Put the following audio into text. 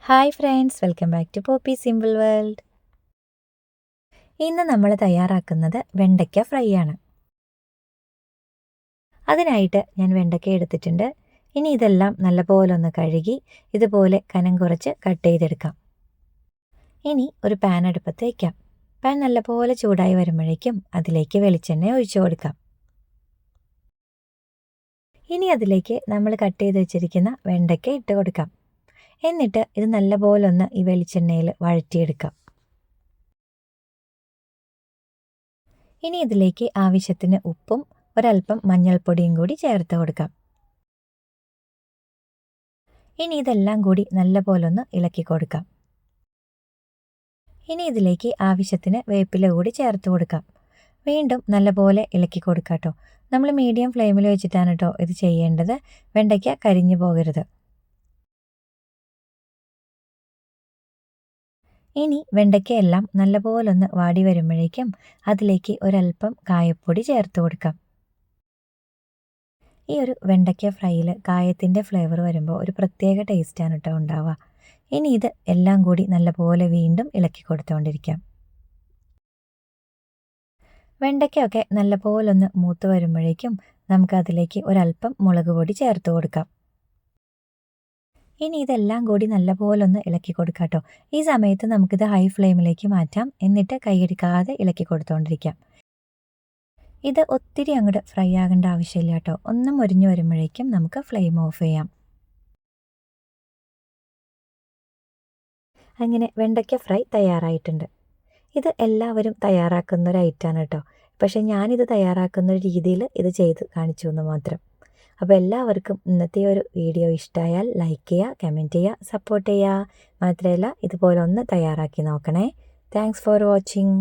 Hi friends, welcome back to Poppy Simple World. ഇന്ന് നമ്മൾ തയ്യാറാക്കുന്നത് വെണ്ടയ്ക്ക ഫ്രൈ ആണ്. അതിനായിട്ട് ഞാൻ വെണ്ടയ്ക്ക എടുത്തിട്ടുണ്ട്. ഇനി ഇതെല്ലാം നല്ലപോലെ ഒന്ന് കഴുകി ഇതുപോലെ കനം കുറച്ച് കട്ട് ചെയ്തെടുക്കാം. ഇനി ഒരു പാൻ അടുപ്പത്ത് വയ്ക്കാം. പാൻ നല്ലപോലെ ചൂടായി വരുമ്പോഴേക്കും അതിലേക്ക് വെളിച്ചെണ്ണ ഒഴിച്ചു കൊടുക്കാം. ഇനി അതിലേക്ക് നമ്മൾ കട്ട് ചെയ്ത് വെച്ചിരിക്കുന്ന വെണ്ടയ്ക്ക ഇട്ട് കൊടുക്കാം. എന്നിട്ട് ഇത് നല്ലപോലെ ഒന്ന് ഈ വെളിച്ചെണ്ണയിൽ വഴറ്റിയെടുക്കാം. ഇനി ഇതിലേക്ക് ആവശ്യത്തിന് ഉപ്പും ഒരൽപ്പം മഞ്ഞൾപ്പൊടിയും കൂടി ചേർത്ത് കൊടുക്കാം. ഇനി ഇതെല്ലാം കൂടി നല്ലപോലെ ഒന്ന് ഇളക്കി കൊടുക്കാം. ഇനി ഇതിലേക്ക് ആവശ്യത്തിന് വേപ്പില കൂടി ചേർത്ത് കൊടുക്കാം. വീണ്ടും നല്ലപോലെ ഇളക്കി കൊടുക്കാം കേട്ടോ. നമ്മൾ മീഡിയം ഫ്ലെയിമിൽ വെച്ചിട്ടാണ് കേട്ടോ ഇത് ചെയ്യേണ്ടത്. വെണ്ടയ്ക്ക കരിഞ്ഞു പോകരുത്. ഇനി വെണ്ടയ്ക്കയെല്ലാം നല്ലപോലെ ഒന്ന് വാടി വരുമ്പോഴേക്കും അതിലേക്ക് ഒരൽപ്പം കായപ്പൊടി ചേർത്ത് കൊടുക്കാം. ഈ ഒരു വെണ്ടയ്ക്ക ഫ്രൈയിൽ കായത്തിൻ്റെ ഫ്ലേവർ വരുമ്പോൾ ഒരു പ്രത്യേക ടേസ്റ്റാണ് കേട്ടോ ഉണ്ടാവുക. ഇനി ഇത് എല്ലാം കൂടി നല്ലപോലെ വീണ്ടും ഇളക്കി കൊടുത്തുകൊണ്ടിരിക്കാം. വെണ്ടയ്ക്കയൊക്കെ നല്ലപോലെ ഒന്ന് മൂത്ത് വരുമ്പോഴേക്കും നമുക്കതിലേക്ക് ഒരൽപ്പം മുളക് പൊടി ചേർത്ത് കൊടുക്കാം. ഇനി ഇതെല്ലാം കൂടി നല്ലപോലെ ഒന്ന് ഇളക്കി കൊടുക്കാം കേട്ടോ. ഈ സമയത്ത് നമുക്കിത് ഹൈ ഫ്ലെയിമിലേക്ക് മാറ്റാം. എന്നിട്ട് കൈയടിക്കാതെ ഇളക്കി കൊടുത്തുകൊണ്ടിരിക്കാം. ഇത് ഒത്തിരി അങ്ങോട്ട് ഫ്രൈ ആകേണ്ട ആവശ്യമില്ല കേട്ടോ. ഒന്ന് മൊരിഞ്ഞു വരുമ്പോഴേക്കും നമുക്ക് ഫ്ലെയിം ഓഫ് ചെയ്യാം. അങ്ങനെ വെണ്ടയ്ക്ക ഫ്രൈ തയ്യാറായിട്ടുണ്ട്. ഇത് എല്ലാവരും തയ്യാറാക്കുന്ന ഒരു ഐറ്റമാണ് കേട്ടോ. പക്ഷേ ഞാനിത് തയ്യാറാക്കുന്ന രീതിയിൽ ഇത് ചെയ്ത് കാണിച്ചു എന്ന് മാത്രം. അപ്പോൾ എല്ലാവർക്കും ഇന്നത്തെ ഒരു വീഡിയോ ഇഷ്ടമായാൽ ലൈക്ക് ചെയ്യുക, കമൻറ്റ് ചെയ്യുക, സപ്പോർട്ട് ചെയ്യുക. മാത്രമല്ല ഇതുപോലെ ഒന്ന് തയ്യാറാക്കി നോക്കണേ. Thanks for watching.